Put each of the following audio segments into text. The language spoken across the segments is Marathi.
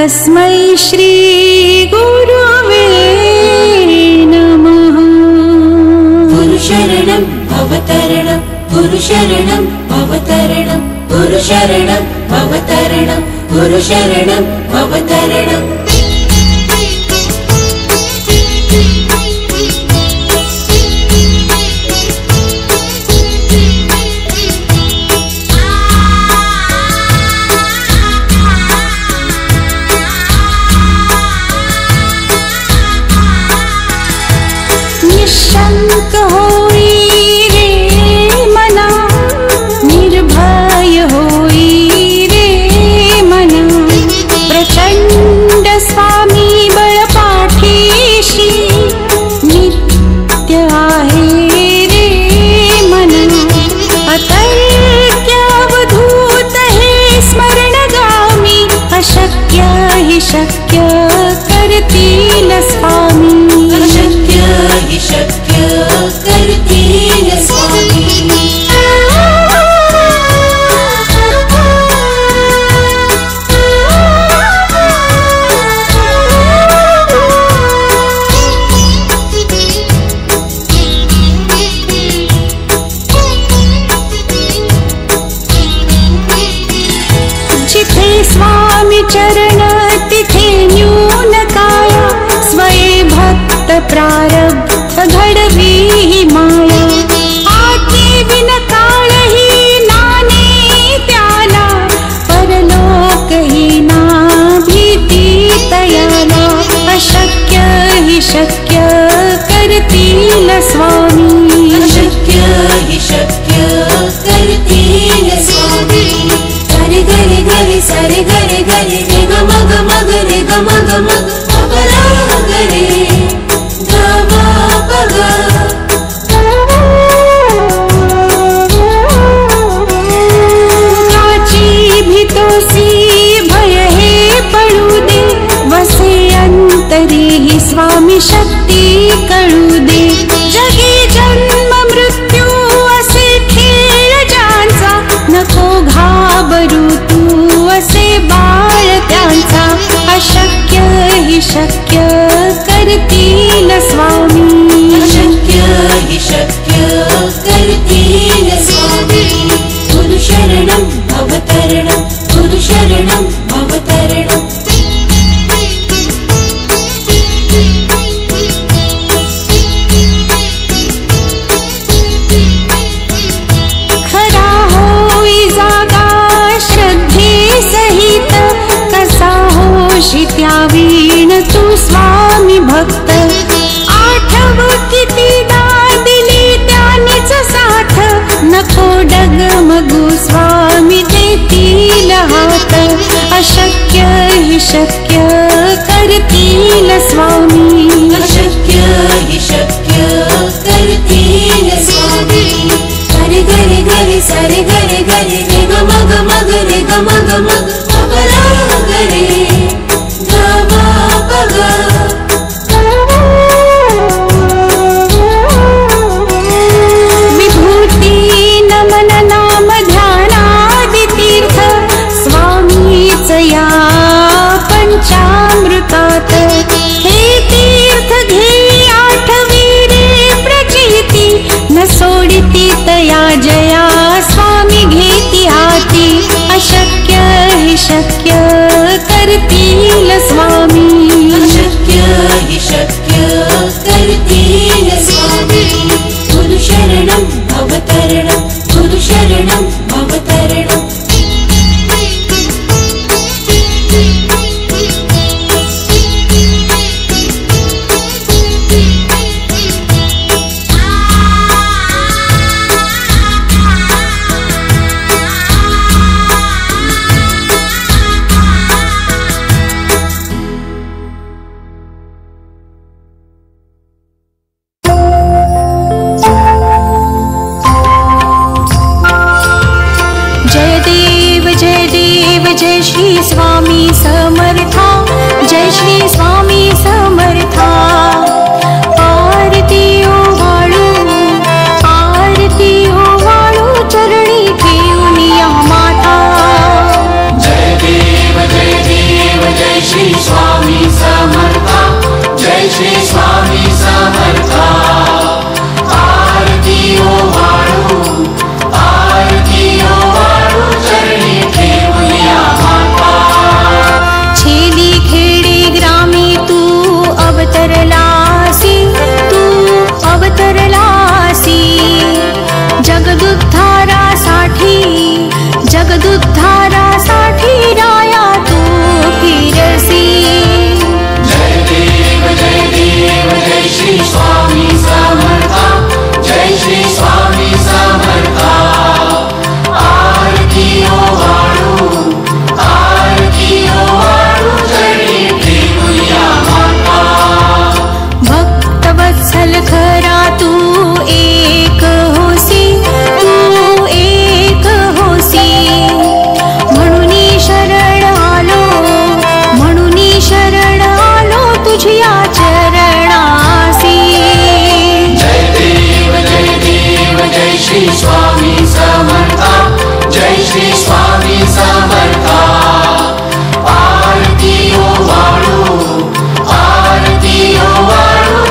तस्मै श्री गुरुवे नमः। गुरुशरणं भवतरणं गुरुशरणं भवतरणं गुरुशरणं भवतरणं गुरुशरणं भवतरणं। निशंक होई रे मना, निर्भय होई रे मना, प्रचंड स्वामी बळपाठीशी नित्य आहे रे मना। अतर्क्य अवधूत हे स्मरणगामी, अशक्य हि शक्य करतील स्वामी। शक्य करतील स्वामी। जिथे स्वामी चरण तिथे न्यून काया, स्वये भक्त प्रारब्ध घडवी ही माया। आती बिन काळ ही नाने त्याला, परलोक ही ना भीती तयाला। अशक्य हि शक्य करतील स्वामी। अशक्य हि शक्य करतील स्वामी। गरे गरे गरे सरे गरे गरे रे ग मग मग रे ग मग मग अपरा गरे ग म पग। काची भीतोसी भय हे पडू दे, वसे अंतरी ही स्वामी शक्ती कळू दे। जगी जन्म मृत्यू असे खेळ ज्यांचा, नको घाबरू तू असे बाळ त्यांचा। अशक्य हि शक्य करतील स्वामी। अशक्य हि शक्य करतील स्वामी। गुरुशरणं भवतरणं गुरुशरणं भवतरणं। खरा होई जागा श्रद्धे सहित, कसा होशी त्यावीण तू स्वामी भक्त। आठव कितीदा दिली त्यानीच साथ, नको डगमगू स्वामी देतील हात। अशक्य हि शक्य करतील स्वामी। अशक्य हि शक्य करतील स्वामी। गरे गरे गरे सरे गरे गरे रे ग मग मग रे ग मग मग अपरा गरे ग म पग। विभूती नमन नाम ध्यानादि तीर्थ, स्वामीच या पंचामृतात। हे तीर्थ घे आठवी रे प्रचिती, न सोडिती तया जया स्वामी घेती हाती। अशक्य हि शक्य करतील स्वामी। अशक्य हि शक्य करतील स्वामी। गुरुशरणं भवतरणं गुरुशरणं भवतरणं। जय श्री स्वामी समर्था, जय श्री स्वामी समर्था। आरती ओवाळू चरणी ठेवून या माता। जय देव जय श्री श्री स्वामी समर्था आरती ओ वाळू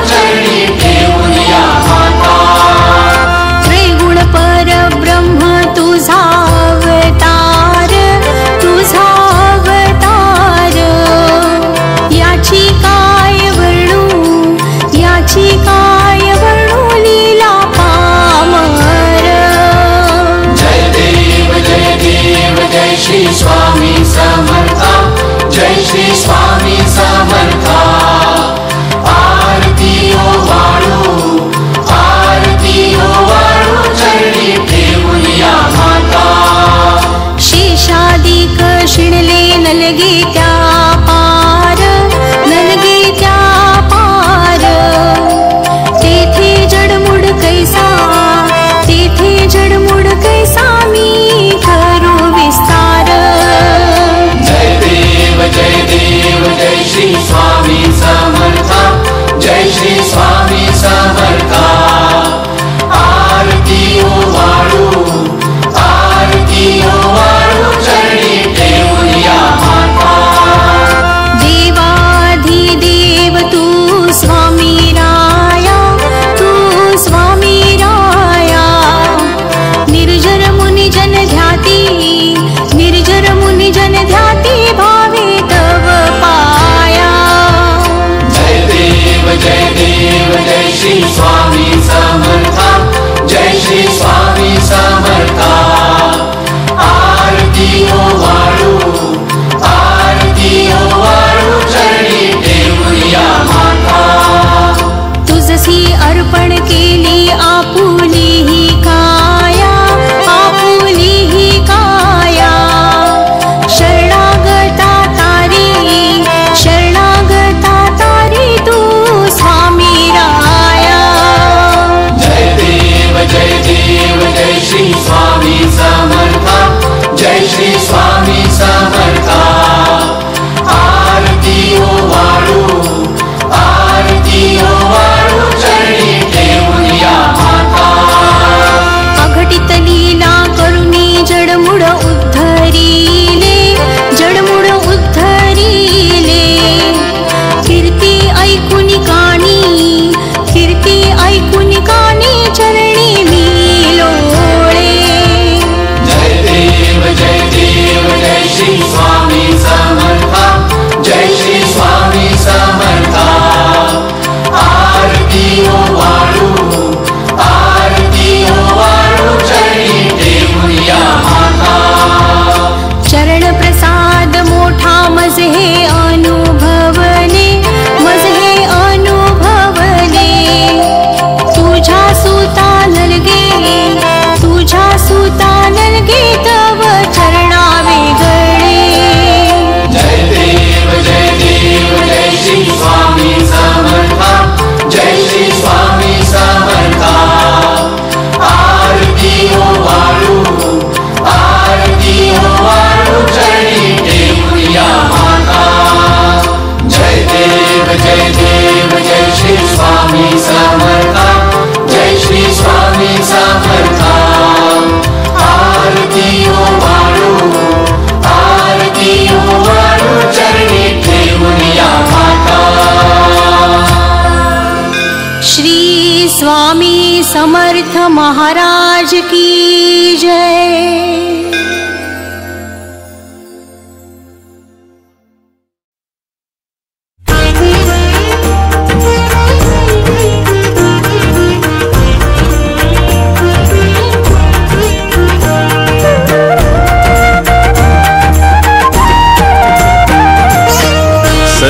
चरणी ठेवून या माता त्रिगुण परब्रह्म तुझा अवतार याची काय वर्णू लीला पामर जय देव जय श्री स्वामी समर्था जय श्री स्वामी समर्था आरती ओ वाळू चरणी ठेवून या माता शेषादिक शिणले नलगे त्या पार तेथे जडमुड कैसा मी करू विस्तार जय देव जय श्री स्वामी समर्था जय श्री स्वामी समर्था आरती ओ वाळू चरणी ठेवून या माता देवाधिदेव तू स्वामी राया निर्जर मुनि जन ध्याती भावे तव पाया जय देव जय श्री स्वामी समर्था जय श्री स्वामी समर्था आरती ओ वाळू चरणी ठेवून या माता तुझसी अर्पण केली आपुली ही काया शरणागता तारी तू स्वामी राया जय देव जय श्री स्वामी समर्था जय श्री स्वामी समर्था आरती ओ वाळू चरणी ठेवून या माता अघटित लीला करुणी जडमुड उद्धरिले कीर्ती ऐकुनी कानी चरणी मी लोळे जय देव जय श्री स्वामी समर्था जय श्री स्वामी समर्था आरती ओ वाळू चरणी ठेवून या माता चरण प्रसाद मोठा मज हे अनुभवले तुझ्या सुता नलगे तव चरणा वेगळे जय देव जय श्री स्वामी समर्था जय श्री स्वामी समर्था आरती ओ वाळू चरणी ठेवून या माता जय देव जय श्री स्वामी समर्था जय श्री स्वामी समर्था आरती ओ वाळू चरणी ठेवून या माता श्री स्वामी समर्थ महाराज की जय।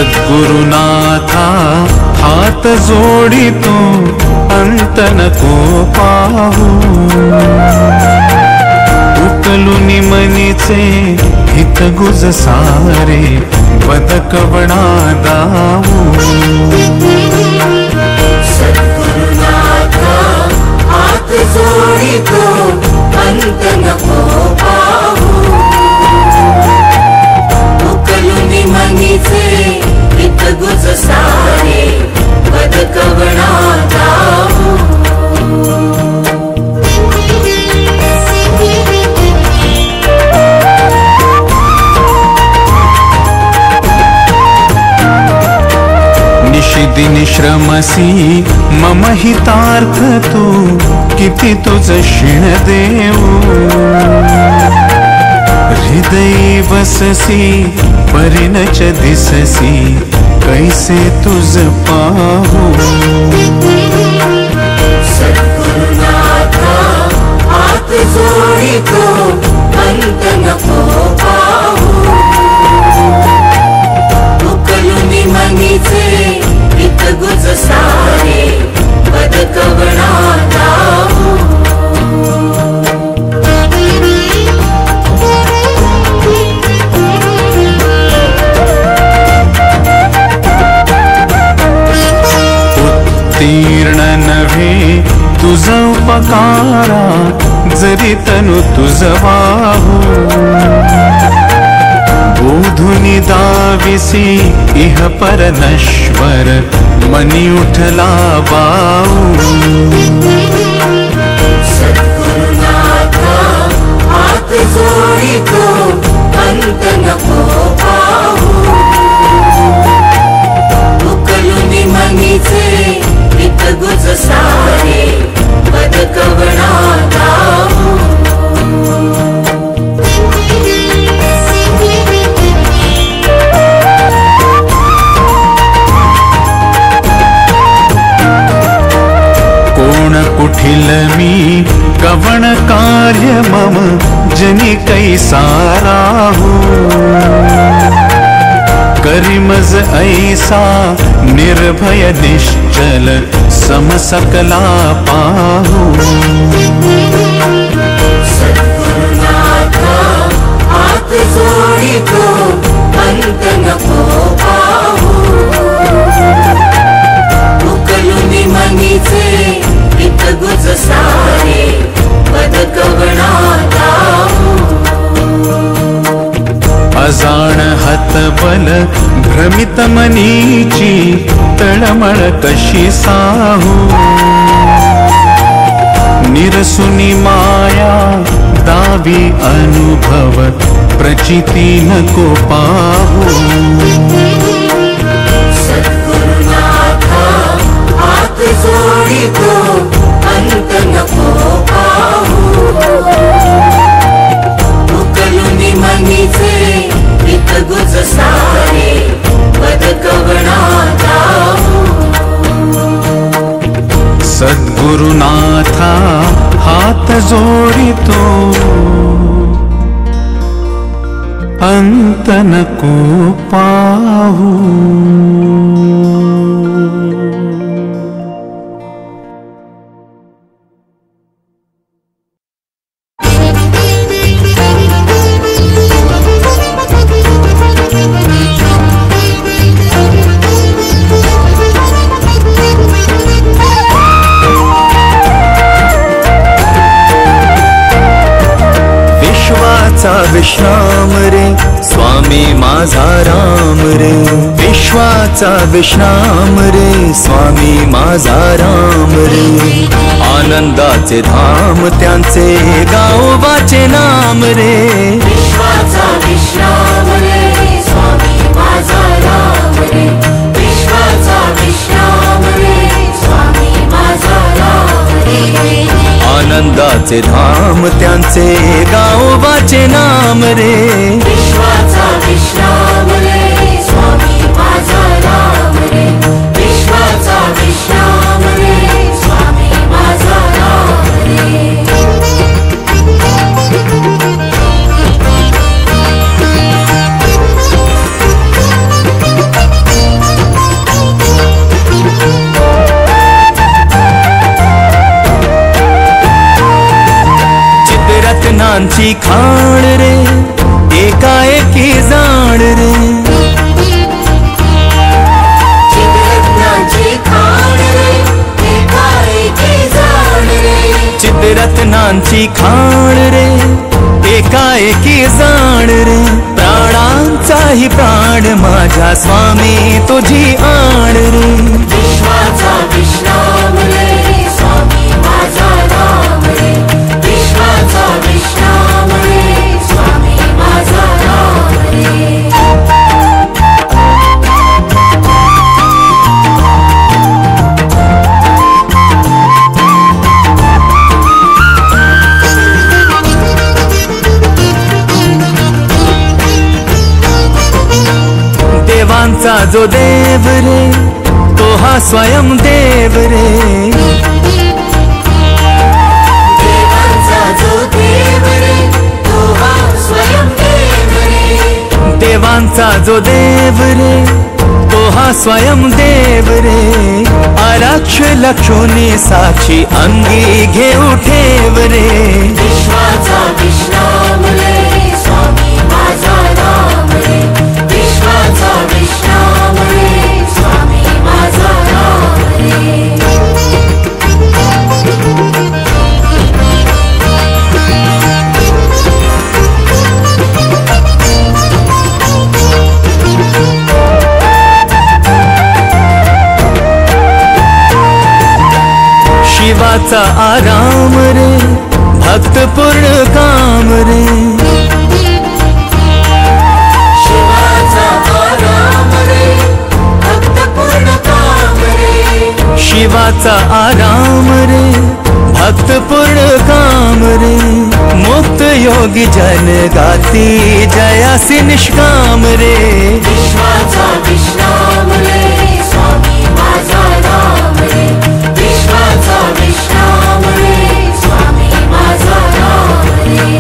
सद्गुरुनाथा हात जोडितो अंत नको पाहू उकलुनी मनीचे हित गुज सारे बदकवणा दाऊ सद्गुरुनाथा हात जोडितो अंत नको पाहू उकलुनी मनीचे हित गुज सारे बदकवणा दाऊ दिनश्रमसी मम हितार्थ तू किती तुझ शिण देऊ हृदय बससी परिणच दिससी कैसे तुझ पाहू सद्गुरुनाथा हात जोडितो अंत नको पाहू उकलुनी मनीचे हित गुज सारे पद कवणा गाऊ उत्तीर्ण नव्हे तुझ उपकारा जरी तनु तुझ वाहू बोधुनी दाविसी इह पर नश्वर मनी उठला बाऊ सद्गुरुनाथा हात जोडितो अंत नको पाहू उकलुनी मनीचे हित गुज सारे पद कवणा गाऊ कुठिल मी कवण कार्य मम जनी कैसा राहू करिमज ऐसा निर्भय निश्चल समसकला पाहू सद्गुरुनाथा हात जोडितो अंत नको पाहू उकलुनी मनीचे हित गुज सारे पद कवणा गाऊ अजाण हतबल भ्रमित मनीची तळमळ कशी साहू निरसुनी माया दावी अनुभव प्रचिती नको पाहू सद्गुरुनाथा हात जोडितो अंत नको पाहू उकलुनी मनीचे हित गुज सारे पद कवणा गाऊ सद्गुरुनाथा हात जोडितो अंत नको पाहू विश्राम रे स्वामी माझा राम रे विश्वाचा विश्राम रे स्वामी माझा राम रे आनंदाचे धाम त्यांचे गावोबाचे नाम रे विश्वाचा विश्राम रे स्वामी माझा राम रे विश्वाचा विश्राम रे स्वामी माझा राम रे आनंदाचे धाम त्यांचे गावोबाचे नाम रे विश्वाचा विश्राम रे स्वामी माझा राम रे विश्वाचा विश्राम रे स्वामी माझा राम रे रत्नांची खाण रे एकाएकी जाण रे चित्ररत्नांची खाण रे एकाएकी जाण रे चित्ररत्नांची खाण रे एकाएकी जाण रे प्राणांचाही प्राण माझ्या स्वामी तुझी आण रे विश्वाचा विश्राम रे स्वामी माझा राम रे विश्वाचा विश्राम रे स्वामी माझा राम रे देवांचा जो देव रे तो हा स्वयं देव रे. देवांचा जो देव रे तो हा स्वयं देव रे. देवांचा जो देव रे तो हा स्वयं देव रे. अलक्ष लक्षोनी साक्षी अंगी घेऊ ठेव रे. विश्वाचा विश्राम रे स्वामी माझा राम रे. विश्वाचा विश्राम रे स्वामी माझा राम रे. शिवाचा आराम रे भक्त पूर्ण काम रे. शिवाचा आराम रे भक्त पूर्ण काम रे. शिवाचा आराम रे भक्त पूर्ण काम रे. मुक्त योगी जन गाती जयासी निष्काम रे. विश्वाचा विश्राम रे स्वामी माझा राम रे. विश्वाचा विश्राम रे स्वामी माझा राम रे.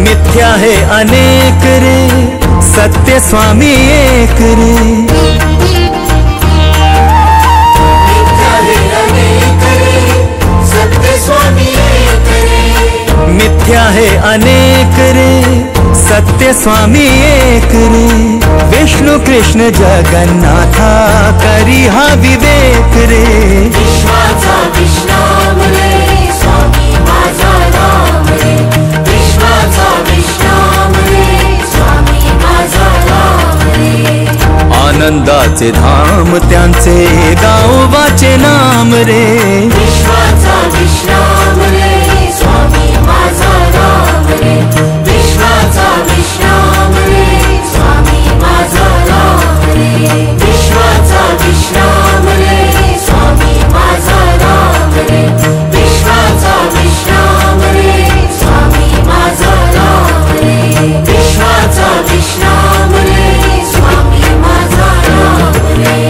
मिथ्या है अनेक रे सत्य स्वामी एक रे. मिथ्या है अनेक रे सत्य स्वामी एक रे. मिथ्या है अनेक रे सत्य स्वामी एक रे. विष्णु कृष्ण जगन्नाथा करी हा विवेक रे. विश्वाचा विश्राम रे स्वामी माझा राम रे. विश्वाचा विश्राम रे स्वामी माझा राम रे. आनंदाचे धाम त्यांचे गावोबाचे नाम रे. विश्वाचा विश्राम रे स्वामी माझा राम रे. विश्वाचा विश्राम रे स्वामी माझा राम रे. विश्वाचा विश्राम रे स्वामी माझा राम रे. विश्वाचा विश्राम रे स्वामी माझा राम रे. विश्वाचा विश्राम रे स्वामी माझा राम रे.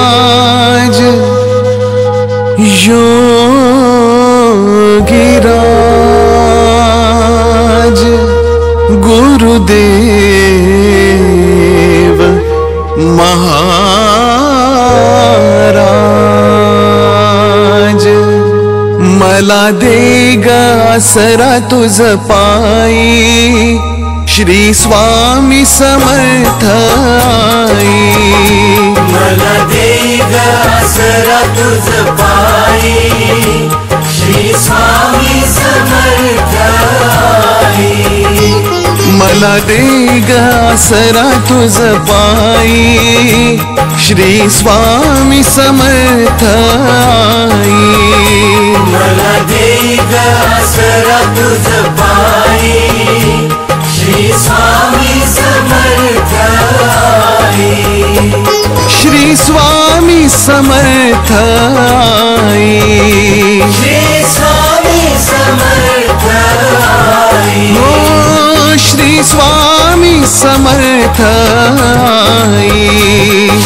स्वामीराज योगीराज गुरुदेव महाराज मला दे ग आसरा तुझ पायी श्री स्वामी समर्थ आई मला दे ग आसरा तुझ पायी श्री स्वामी समर्थ आई मला दे ग आसरा तुझ पायी श्री स्वामी समर्थ आई मला दे ग आसरा तुझ पायी श्री स्वामी समर्थ आई श्री स्वामी समर्थ आई श्री स्वामी समर्थ आई हो श्री स्वामी समर्थ आई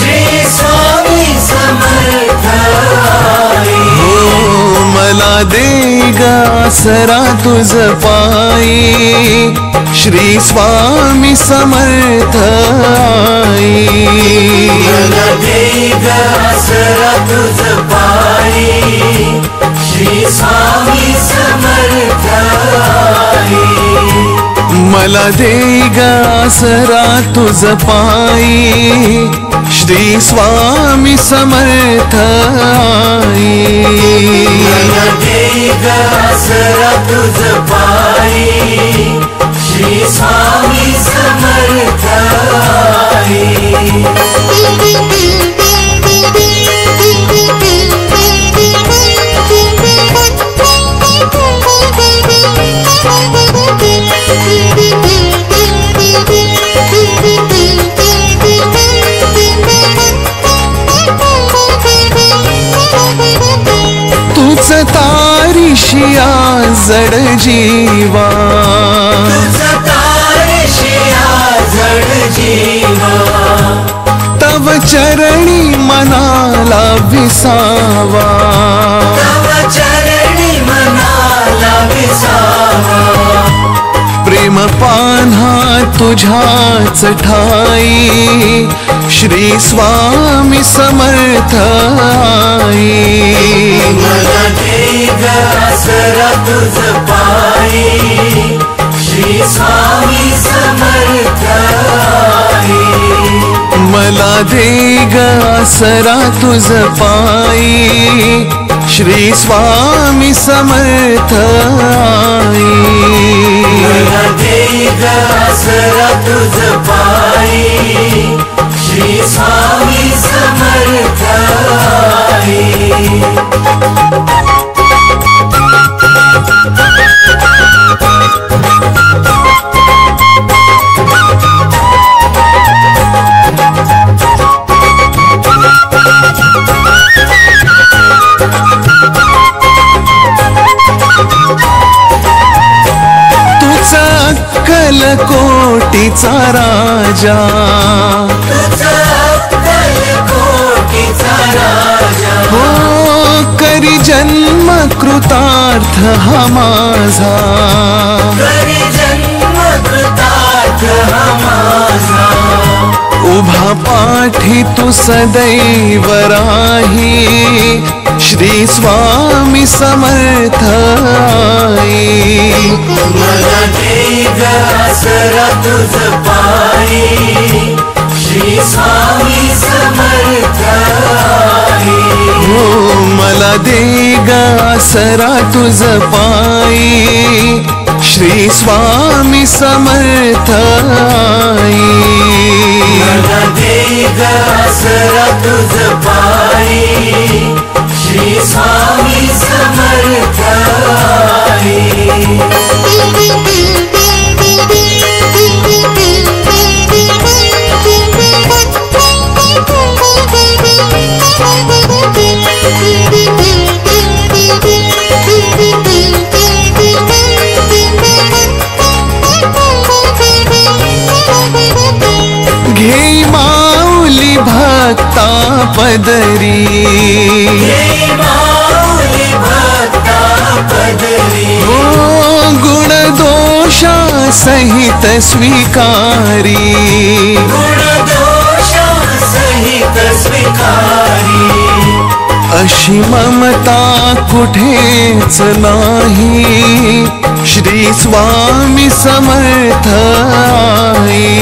श्री स्वामी समर्थ आई हो मला दे ग आसरा तुझ पायी श्री स्वामी समर्थ आई मला दे ग आसरा तुझ पायी श्री स्वामी समर्थ आई मला दे ग आसरा तुझ पायी श्री स्वामी समर्थ आई मला दे ग आसरा तुझ पायी श्री स्वामी समर्थ आई तुझ तारीशिया जड जीवा जड जीवा तव चरणी मनाला विसावा तव चरणी मनाला विसावा प्रेम पान्हा तुझ्याच ठाई श्री स्वामी समर्थ आई मला दे ग आसरा तुझ पायी श्री स्वामी समर्थ आई मला दे ग आसरा तुझ पायी श्री स्वामी समर्थ आई मला दे ग आसरा तुझ पायी श्री स्वामी समर्थ आई तुझा अक्कलकोटीचा राजा तुझा अक्कलकोटीचा राजा हो करी जन्म कृतार्थ हा माझा करी जन्म कृतार्थ हा माझा उभा पाठी तू सदैव राही श्री स्वामी समर्थ आई मला दे ग आसरा तुझ पायी श्री स्वामी समर्थ आई हो मला दे ग आसरा तुझ पायी श्री स्वामी समर्थ आई मला दे ग आसरा तुझ पायी श्री स्वामी समर्थ आई घे माऊली भक्ता पदरी, माऊली भक्ता पदरी, ओ गुण दोषा सहित स्वीकारी, गुण दोषा सहित स्वीकारी, अशी ममता कुठेच नाही श्री स्वामी समर्थ आई.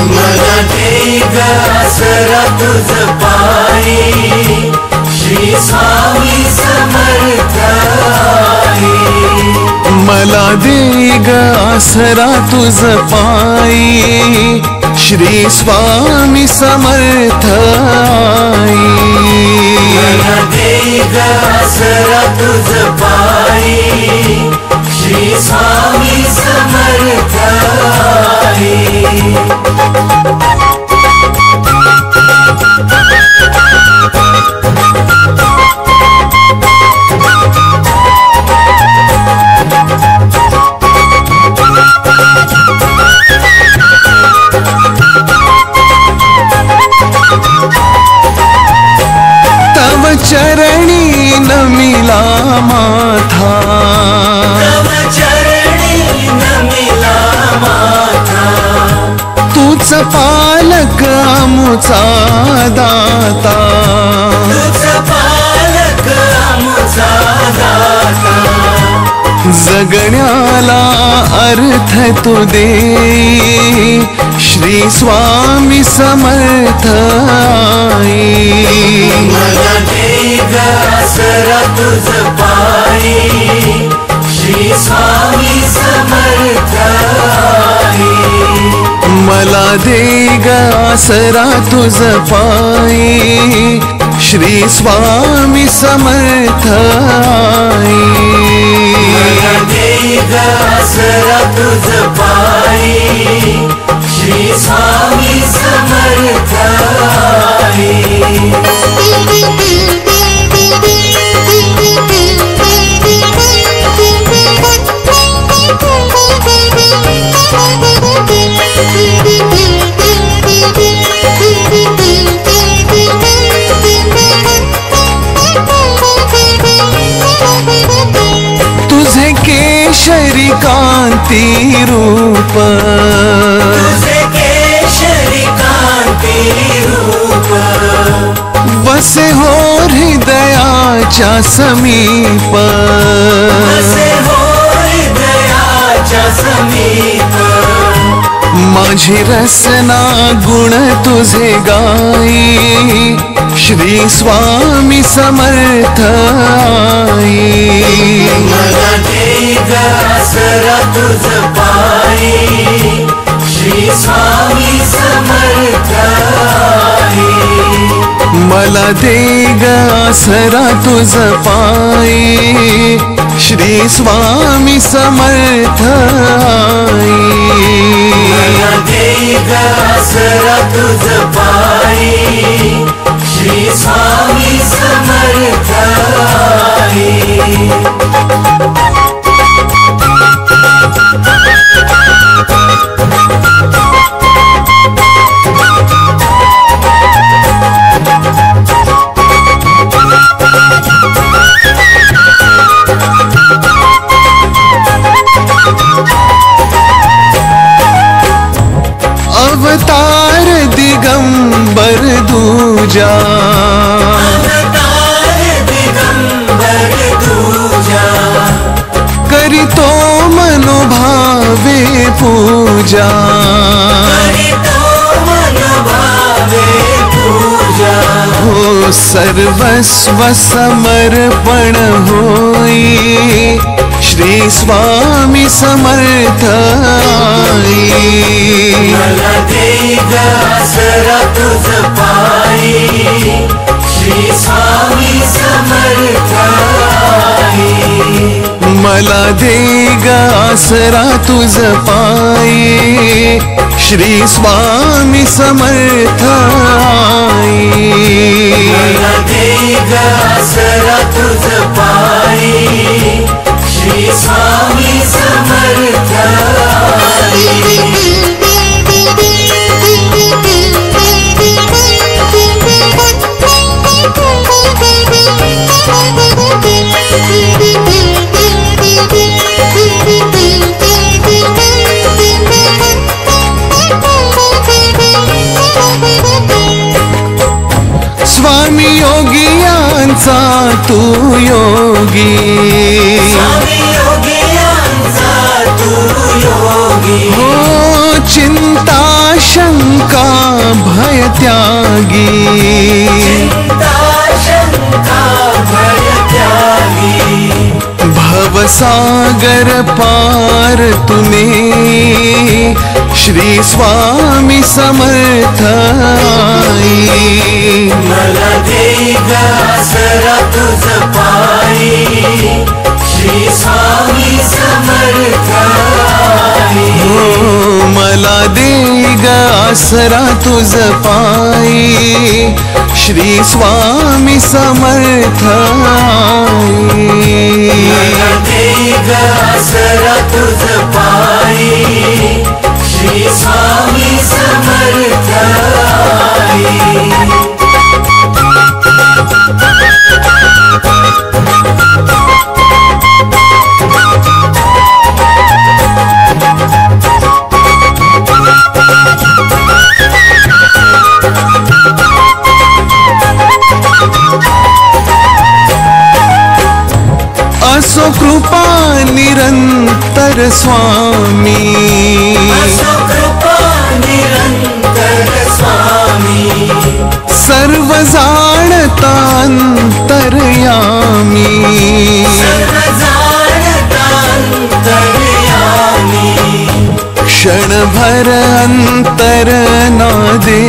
मला दे ग आसरा तुझ पायी, श्री स्वामी समर्थ आई. मला दे ग आसरा तुझ पायी श्री स्वामी समर्थ आई. मला दे ग आसरा तुझ पायी, श्री स्वामी समर्थ आई. तव चरणी नमिला माथा, तव चरणी नमिला माथा, तूच पालक आमुचा दाता, तुझ पालक आमुचा दाता. जगण्याला अर्थ तू दे श्री स्वामी समर्थ आई. मला दे ग आसरा तुझ पायी, श्री स्वामी समर्थ आई. मला दे ग आसरा तुझ पायी श्री स्वामी समर्थ आई. मला दे ग आसरा तुझ पायी, श्री स्वामी समर्थ आई. तुझे केशरी कांती रूप, तुझे केशरी कांती रूप, वसे हो हृदयाच्या समीप, वसे हो हृदयाच्या समीप. माझी रसना गुण तुझे गाई श्री स्वामी समर्थ आई. मला दे ग आसरा तुझ पायी, श्री स्वामी समर्थ आई. मला दे ग आसरा तुझ पायी श्री स्वामी समर्थ आई. मला दे ग आसरा तुझ पायी, श्री स्वामी समर्थ आई. अवतार दिगंबर दूजा, अवतार दिगंबर दूजा, करितो मनोभावे पूजा, करितो मनोभावे पूजा. हो सर्वस्व समर्पण होई श्री स्वामी समर्थ आई. मला दे ग आसरा तुझ पायी, श्री स्वामी समर्थ आई. मला दे ग आसरा तुझ पायी श्री स्वामी समर्थ आई. मला दे ग आसरा तुझ पायी, श्री स्वामी समर्थ आई. स्वामी योगियांचा तू योगी, स्वामी योगियांचा तू योगी, हो चिंता शंका भय त्यागी, चिंता शंका भय त्यागी, भवसागर पार तुम्ही श्री स्वामी समर्थ आई. मला दे ग आसरा तुझ पायी, श्री स्वामी समर्थ आई. हो मला दे ग आसरा तुझ पायी श्री स्वामी समर्थ आई. मला दे ग आसरा तुझ पायी, श्री स्वामी समर्थ आई. असो कृपा निरंतर स्वामी, असो कृपा निरंतर स्वामी, सर्व जाणता अंतर्यामी, सर्व जाणता अंतर्यामी, क्षणभर अंतर नादे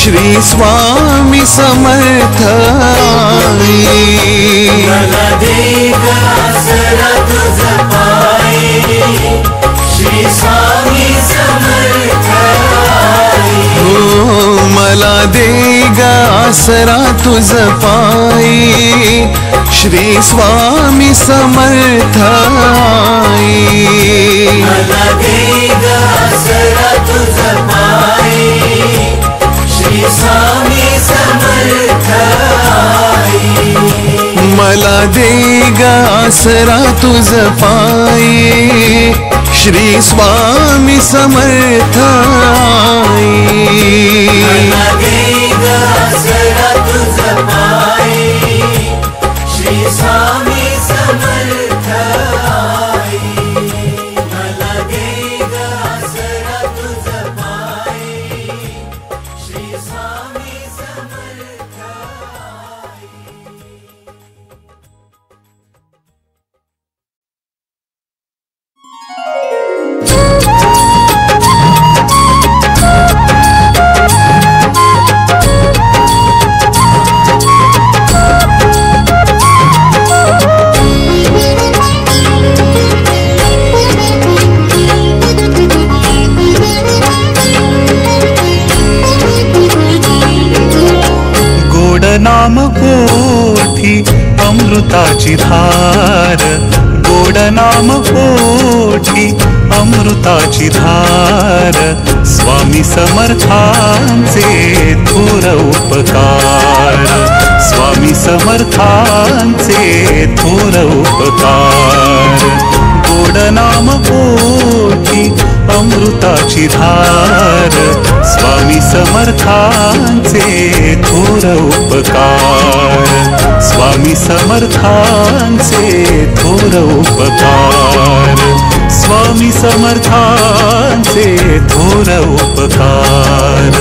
श्री स्वामी समर्थ आई. मला दे ग आसरा तुझ पायी, श्री स्वामी समर्थ आई. हो मला दे ग आसरा तुझ पायी श्री स्वामी समर्थ आई. मला दे ग आसरा तुझ पायी, श्री स्वामी समर्थ आई. मला दे ग आसरा तुझ पायी श्री स्वामी समर्थ आई. मला दे ग आसरा तुझ पायी, श्री स्वामी समर्थ आई. मला दे ग आसरा तुझ पायी, श्री स्वामी समर्थ आई. नाम पोथी अमृताची धार, गोड नाम पोथी अमृताची धार, स्वामी समर्थांचे थोर उपकार, स्वामी समर्थांचे थोर उपकार. गोड नाम पोथी अमृताची धार, स्वामी समर्थांचे थोर उपकार, स्वामी समर्थांचे थोर उपकार, स्वामी समर्थांचे थोर उपकार.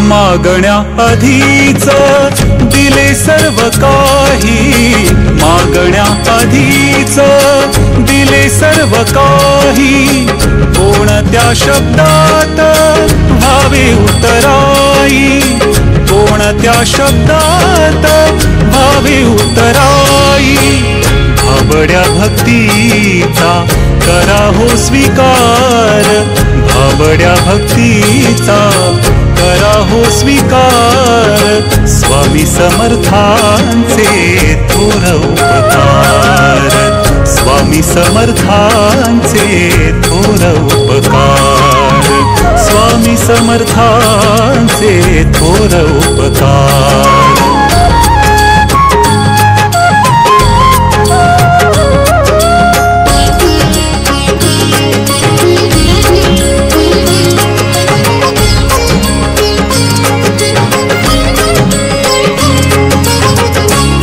मागण्या आधीच दिले सर्व काही, मागण्या आधीच दिले सर्व काही, कोणत्या शब्दात भावे उतराई, कोणत्या शब्दात भावे उतराई. भाबड्या भक्तीचा करा हो स्वीकार, भाबड्या भक्तीचा करा हो स्वीकार, स्वामी समर्थांचे थोर उपकार, स्वामी स्वामी समर्थांचे थोर उपकार, स्वामी समर्थांचे थोर उपकार.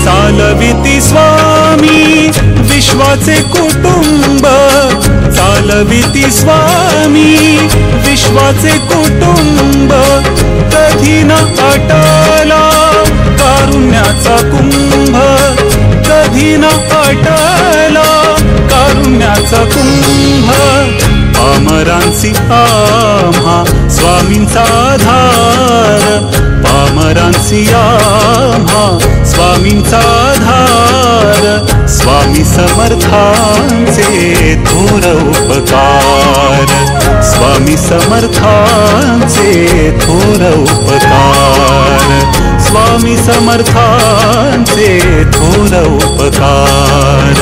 चालविती स्वामी विश्वाचे कुटुंब, चालविती स्वामी विश्वाचे कुटुंब. कधी न अटला कारुण्याचा कुंभ, कधी न अटला कारुण्याचा कुंभ. पामरांची आम्हा स्वामींचा आधार, पामरांची आम्हा स्वामींचा आधार. स्वामी समर्थांचे थोर उपकार, स्वामी समर्थांचे थोर उपकार, स्वामी समर्थांचे थोर उपकार.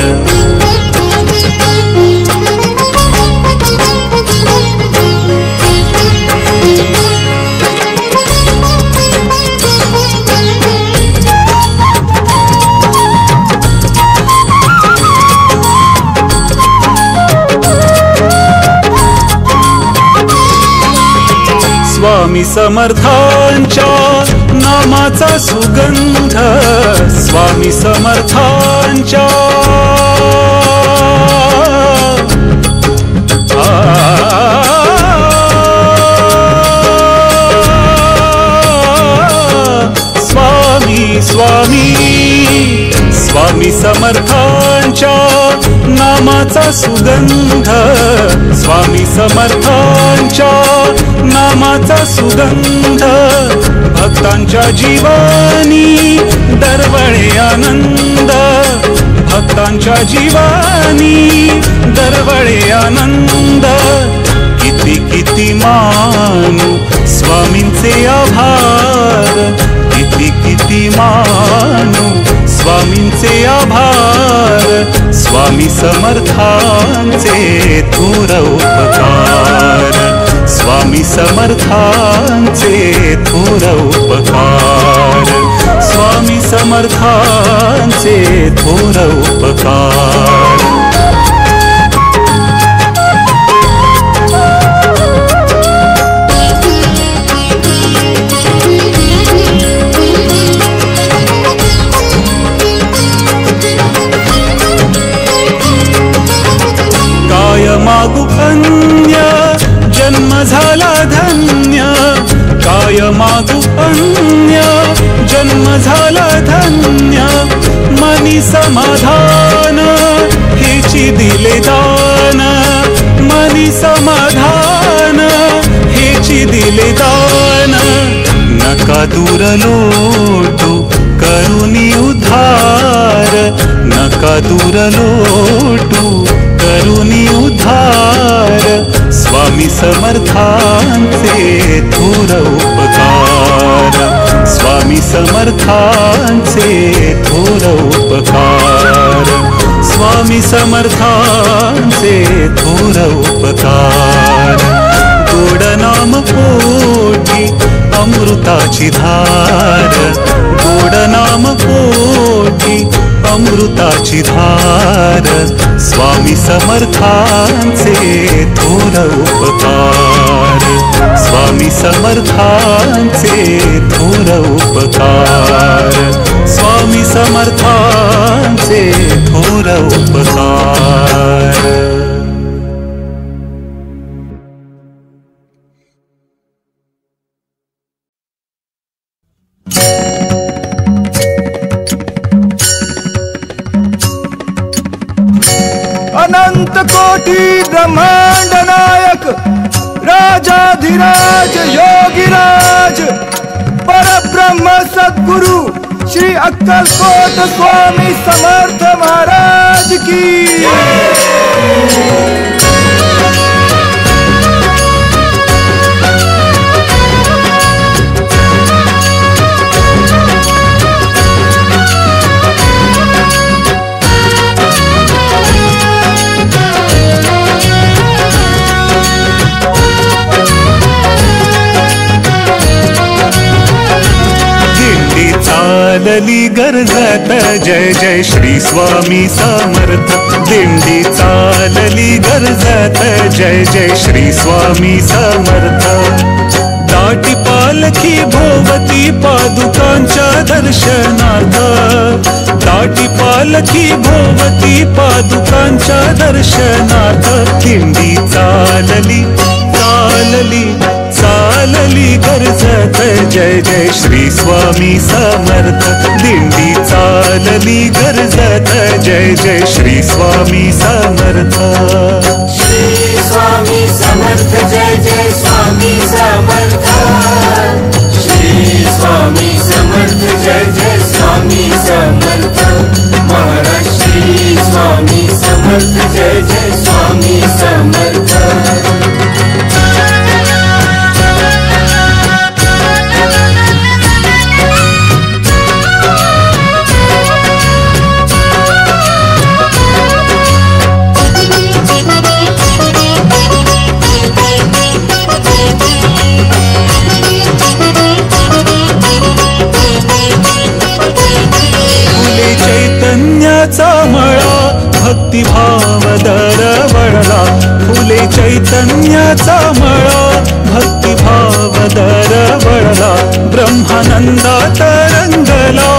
स्वामी समर्थांच्या नामाचा सुगंध, स्वामी समर्थांच्या स्वामी स्वामी स्वामी समर्थांच्या नामाचा सुगंध, स्वामी समर्थांच्या नामाचा सुगंध. भक्तांच्या जीवानी दरवळे आनंद, भक्तांच्या जीवानी दरवळे आनंद. किती किती मानू स्वामींचे आभार, किती किती मानू स्वामींचे आभार. स्वामी समर्थांचे थोर उपकार, स्वामी समर्थांचे थोर उपकार, स्वामी समर्थांचे थोर उपकार. काय मागू अन्य जन्म झाला धन्य, काय मागू अन्य जन्म झाला धन्य. मनी समाधान हेची दिले दान, मनी समाधान हेची दिले दान. नका दूर लोटू करुणी उद्धार, नका दूर लोटू करुणी उद्धार. स्वामी समर्थांचे थोर उपकार, स्वामी समर्थांचे थोर उपकार, स्वामी समर्थांचे थोर उपकार. गोड नाम पोटी अमृताची धार, गोड नाम पोटी अमृताची धार. स्वामी समर्थांचे थोर उपकार, स्वामी समर्थांचे थोर उपकार, स्वामी समर्थांचे थोर उपकार. अनंत कोटी ब्रह्मांड नायक राजाधिराज योगीराज परब्रह्म सद्गुरु श्री अक्कलकोट स्वामी समर्थ महाराज की चालली गरजत जय जय श्री स्वामी समर्थ दिंडी चालली गरजत जय जय श्री स्वामी समर्थ दाटी पालखी भोवती पादुकांच्या दर्शनार्थ दाटी पालखी भोवती पादुकांच्या दर्शनार्थ दिंडी चालली चालली चालली गरजत जय जय श्री स्वामी समर्थ दिंडी चालली गरजत जय जय श्री स्वामी समर्थ श्री स्वामी समर्थ जय जय स्वामी समर्थ श्री स्वामी समर्थ जय जय स्वामी समर्थ महाराज श्री स्वामी समर्थ जय जय स्वामी समर्थ मळा भक्तिभाव दरवळला फुले चैतन्याचा मळा भक्तिभाव दरवळला ब्रह्मानंदात रंगला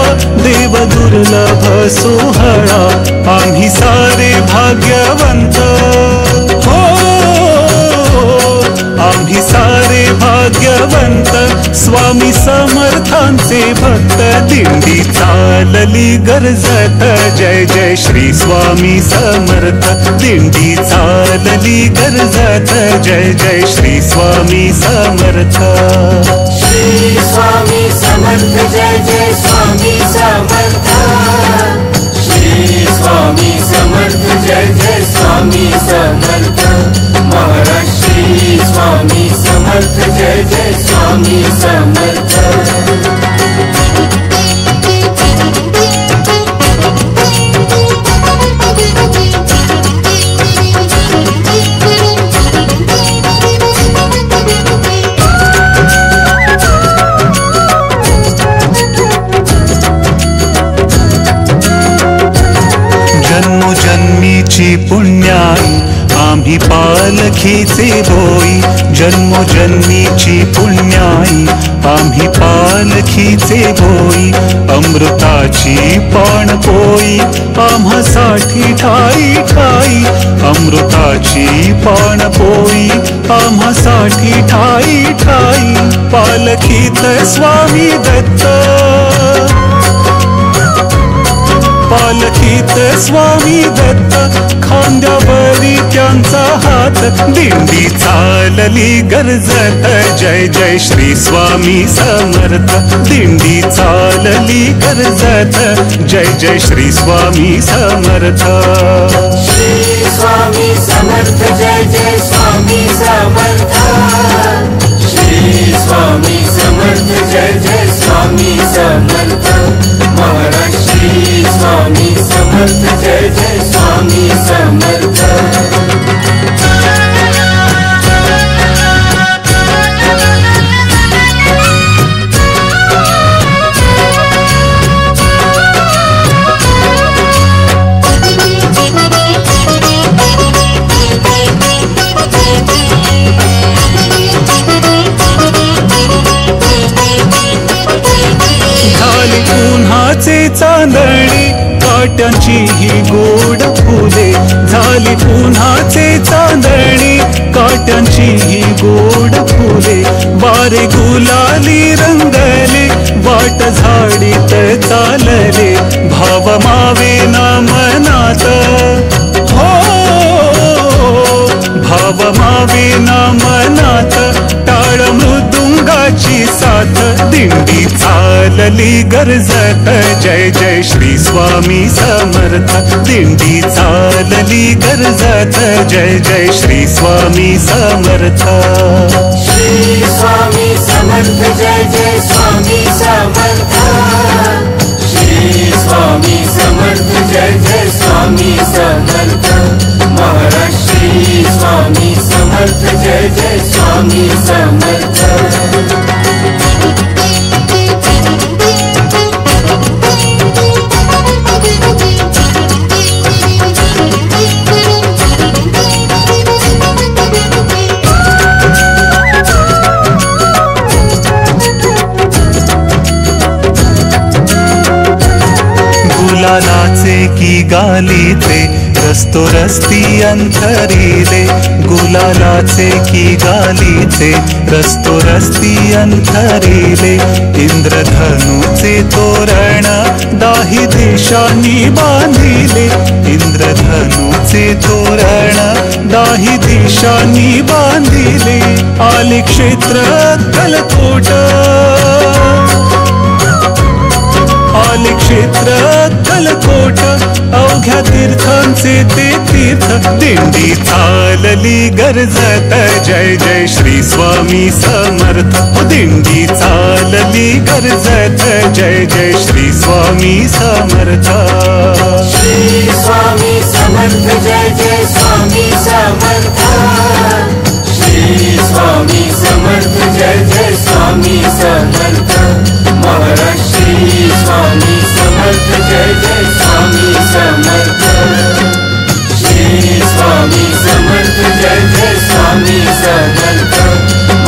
देव दुर्लभ सोहळा आम्ही सारे भाग्यवंत हो आम्ही सारे भाग्यवंत स्वामी समर्थांचे भक्त दिंडी चालली गरजत जय जय श्री स्वामी समर्थ दिंडी चालली गरजत जय जय श्री स्वामी समर्थ श्री स्वामी समर्थ जय जय स्वामी समर्थ श्री स्वामी समर्थ जय जय स्वामी समर्थ महाराज श्री स्वामी समर्थ जय जय स्वामी समर्थ जन्मोजन्मीची पुण्याई आम्ही पालखीचे बोई जन्मोजन्मीची पुण्याई आम्ही पालखीचे बोई अमृताची पाणपोई आम्हासाठी ठाई ठाई अमृताची पाणपोई आम्हासाठी ठाई ठाई पालखीत स्वामी दत्त पालखीत स्वामी दत्त खांद्यावरी त्यांचा हात दिंडी चालली गरजत जय जय श्री स्वामी समर्थ दिंडी चालली गरजत जय जय श्री स्वामी समर्थ श्री स्वामी समर्थ जय जय स्वामी समर्थ श्री स्वामी समर्थ जय जय स्वामी समर्थ महाराज श्री स्वामी समर्थ जय जय स्वामी समर्थ उन्हाचे चांदणी काट्यांची ही गोड फुले झाली उन्हाचे चांदणी काट्यांची ही गोड फुले वारे गुलाली रंगले वाट झाडीत चालले भाव मावे ना मनात हो भाव मावे ना मनात टाळ मृदुंगाची साथ दिंडी चालली गरजत जय जय श्री स्वामी समर्थ दिंडी चालली गरजत जय जय श्री स्वामी समर्थ श्री स्वामी समर्थ जय जय स्वामी समर्थ श्री स्वामी समर्थ जय जय स्वामी समर्थ महाराज श्री स्वामी समर्थ जय जय स्वामी समर्थ गालीचे रस्तो रस्ती अंतरिले गुलालाचे की गालीचे रस्तो रस्ती अंतरिले इंद्रधनुचे तोरण दाही देशांनी बांधिले इंद्रधनुचे तोरण दाही देशांनी बांधिले आले क्षेत्र अक्कलकोट आले क्षेत्र अक्कलकोट अवघ्या तीर्थांचे ते तीर्थ दिंडी चालली गर्जत जय जय श्री स्वामी समर्थ दिंडी चालली गर्जत जय जय श्री स्वामी समर्थ श्री स्वामी समर्थ जय जय स्वामी समर्थ श्री स्वामी समर्थ जय जय स्वामी समर्थ महाराज श्री स्वामी समर्थ जय जय स्वामी समर्थ श्री स्वामी समर्थ जय जय स्वामी समर्थ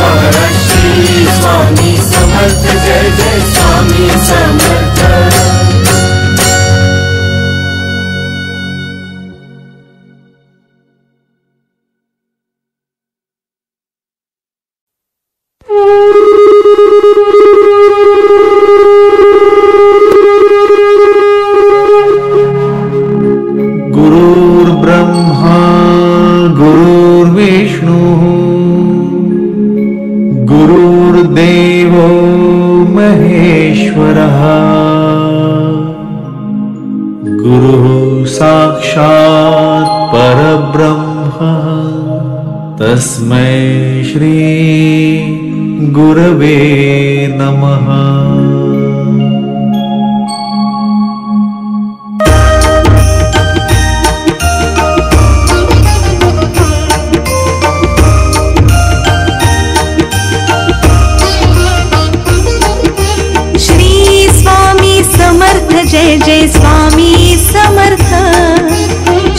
महाराज श्री स्वामी समर्थ जय जय स्वामी समर्थ गुरुर्ब्रह्मा गुरुर्विष्णु गुरुर्देवो महेश्वरः गुरुः साक्षात् परब्रह्म तस्मै श्री गुरवे नमः। जय जय स्वामी समर्थ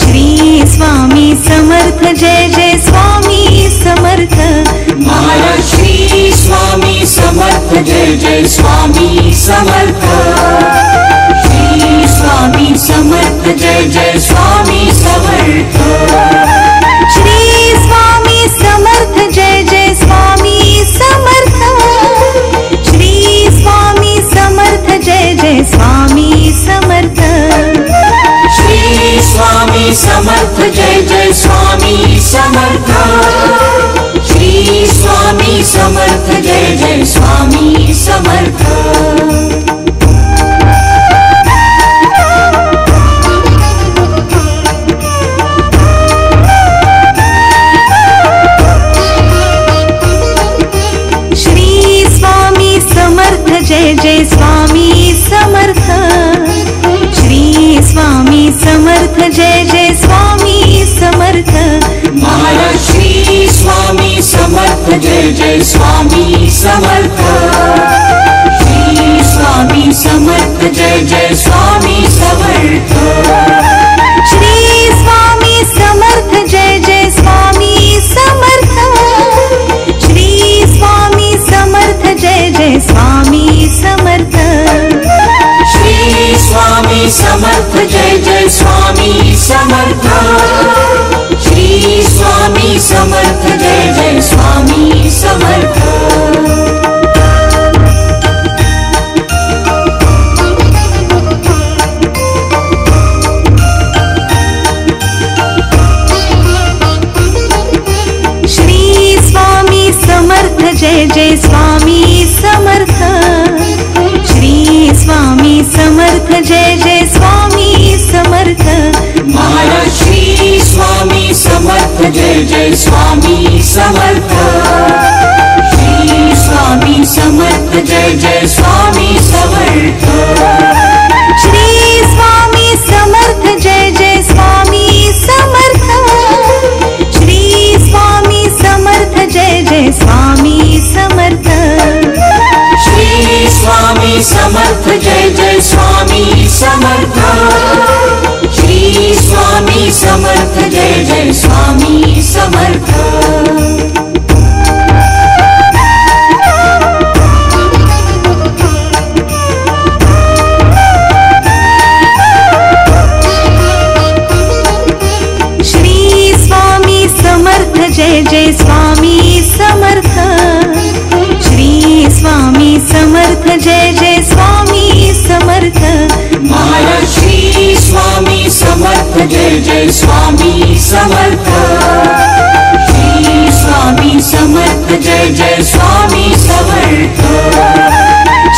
श्री स्वामी समर्थ जय जय स्वामी समर्थ महाराज श्री स्वामी समर्थ जय जय स्वामी समर्थ श्री स्वामी समर्थ जय जय स्वामी समर्थ श्री स्वामी समर्थ जय जय स्वामी समर्थ श्री स्वामी समर्थ जय जय स्वामी समर्थ श्री स्वामी समर्थ जय जय स्वामी समर्थ श्री स्वामी समर्थ जय जय स्वामी समर्थ जय जय स्वामी समर्थ श्री स्वामी समर्थ जय जय स्वामी समर्थ महाराज श्री स्वामी समर्थ जय जय स्वामी समर्थ श्री स्वामी समर्थ जय जय स्वामी समर्थ श्री स्वामी समर्थ जय जय स्वामी समर्थ श्री स्वामी समर्थ जय जय स्वामी समर्थ श्री स्वामी समर्थ जय जय स्वामी समर्थ श्री स्वामी समर्थ जय जय स्वामी समर्थ जय जय स्वामी समर्थ श्री स्वामी समर्थ जय जय स्वामी समर्थ महाराज श्री स्वामी समर्थ जय जय स्वामी समर्थ श्री स्वामी समर्थ जय जय स्वामी समर्थ श्री स्वामी समर्थ जय जय स्वामी समर्थ श्री स्वामी समर्थ जय जय स्वामी समर्थ श्री स्वामी समर्थ जय जय स्वामी समर्थ श्री स्वामी समर्थ जय जय स्वामी समर्थ समर्थ जय जय स्वामी समर्थ श्री स्वामी समर्थ जय जय स्वामी समर्थ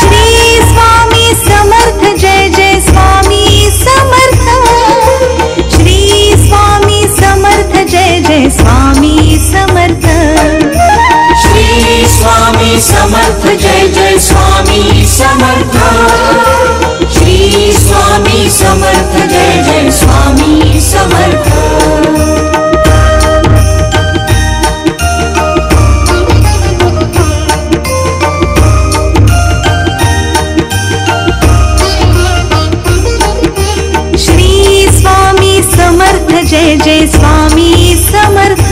श्री स्वामी समर्थ जय जय स्वामी समर्थ श्री स्वामी समर्थ जय जय स्वामी समर्थ श्री स्वामी समर्थ जय जय स्वामी समर्थ श्री स्वामी समर्थ जय जय स्वामी समर्थ जय जय स्वामी समर्थ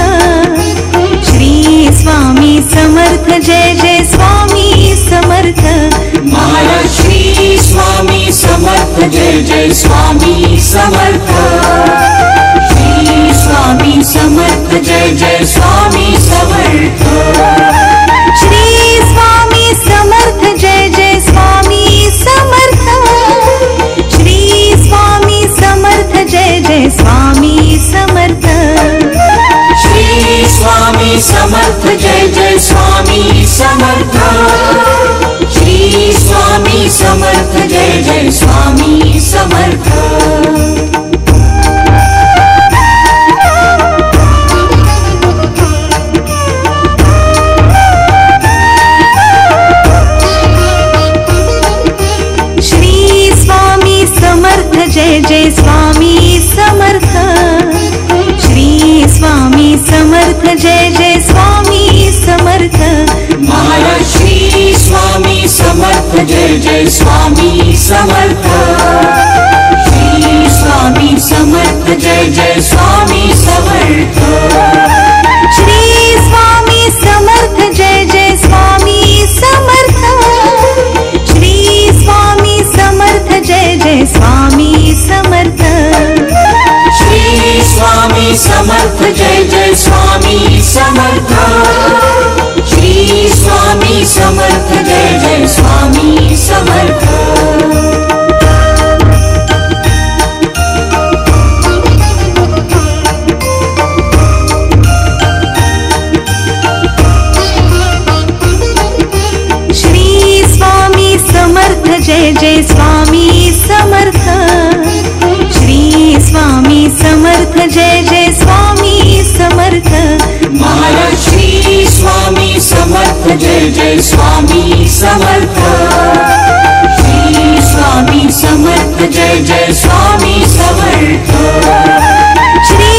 श्री स्वामी समर्थ जय जय स्वामी समर्थ महाराज श्री स्वामी समर्थ जय जय स्वामी समर्थ श्री स्वामी समर्थ जय जय स्वामी समर्थ श्री स्वामी समर्थ जय जय स्वामी समर्थ श्री स्वामी समर्थ जय जय स्वामी समर्थ श्री स्वामी समर्थ जय जय स्वामी समर्थ श्री स्वामी समर्थ जय जय स्वामी समर्थ जय जय स्वामी समर्थ श्री स्वामी समर्थ जय जय स्वामी समर्थ महाराज श्री स्वामी समर्थ जय जय स्वामी समर्थ श्री स्वामी समर्थ जय जय स्वामी समर्थ श्री स्वामी समर्थ जय जय स्वामी समर्थ श्री स्वामी समर्थ जय जय स्वामी समर्थ श्री स्वामी समर्थ जय जय स्वामी समर्थ श्री स्वामी समर्थ जय जय स्वामी समर्थ जय जय स्वामी समर्थ श्री स्वामी समर्थ जय जय स्वामी समर्थ महाराज श्री स्वामी समर्थ जय जय स्वामी समर्थ श्री स्वामी समर्थ जय जय स्वामी समर्थ श्री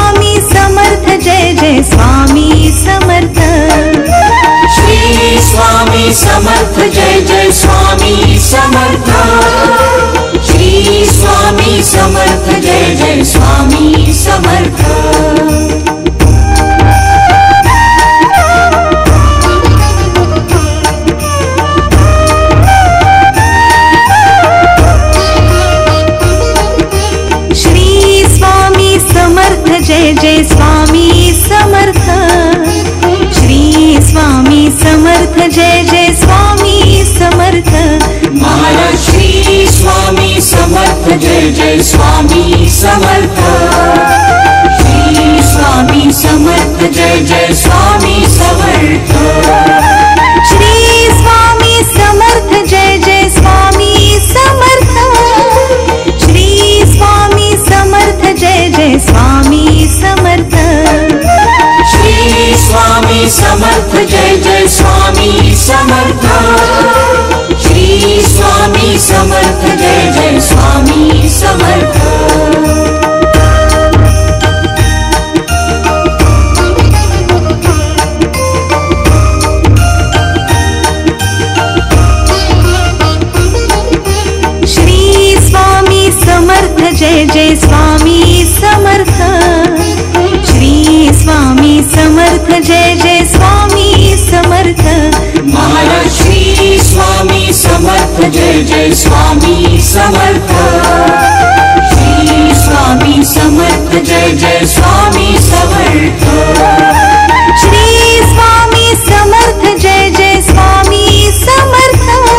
स्वामी समर्थ जय जय स्वामी समर्थ श्री स्वामी समर्थ जय जय स्वामी समर्थ श्री स्वामी समर्थ जय जय स्वामी समर्थ श्री स्वामी समर्थ जय जय स्वामी समर्थ जय जय स्वामी समर्थ श्री स्वामी समर्थ जय जय स्वामी समर्थ महाराज श्री स्वामी समर्थ जय जय स्वामी समर्थ श्री स्वामी समर्थ जय जय स्वामी समर्थ श्री स्वामी समर्थ जय जय स्वामी समर्थ श्री स्वामी समर्थ जय जय स्वामी समर्थ श्री स्वामी समर्थ जय जय स्वामी समर्थ श्री स्वामी समर्थ जय जय स्वामी समर्थ जय जय स्वामी समर्थ श्री स्वामी समर्थ जय जय स्वामी समर्थ महाराज श्री स्वामी समर्थ जय जय स्वामी समर्थ श्री स्वामी समर्थ जय जय स्वामी समर्थ श्री स्वामी समर्थ जय जय स्वामी समर्थ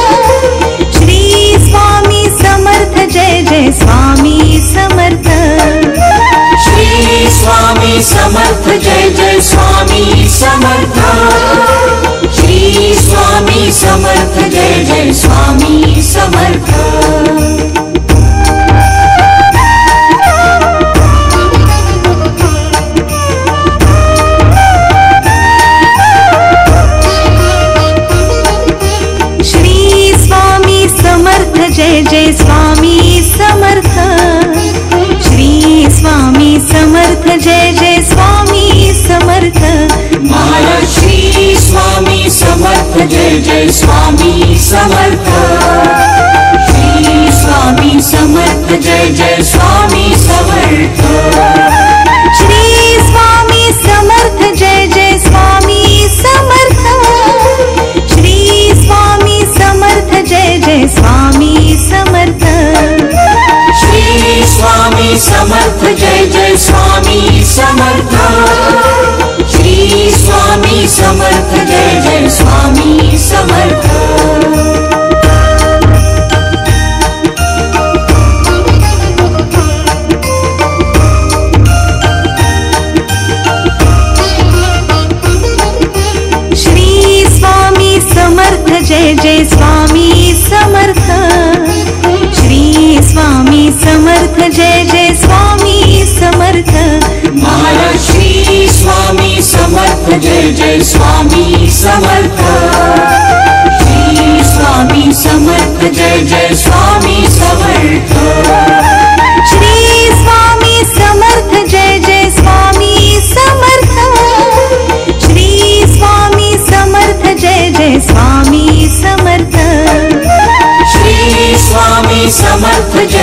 स्वामी समर्थ जय जय स्वामी समर्थ श्री स्वामी समर्थ जय जय स्वामी समर्थ महाराज श्री स्वामी समर्थ जय जय स्वामी समर्थ श्री स्वामी समर्थ जय जय स्वामी समर्थ श्री स्वामी समर्थ जय जय स्वामी समर्थ श्री स्वामी समर्थ जय जय स्वामी समर्थ श्री स्वामी समर्थ जय जय स्वामी समर्थ श्री स्वामी समर्थ जय जय स्वामी समर्थ जय जय स्वामी समर्थ श्री स्वामी समर्थ जय जय स्वामी समर्थ महाराज श्री स्वामी समर्थ जय जय स्वामी समर्थ श्री स्वामी समर्थ जय जय स्वामी समर्थ श्री स्वामी समर्थ जय जय स्वामी समर्थ श्री स्वामी समर्थ जय जय स्वामी समर्थ श्री स्वामी समर्थ जय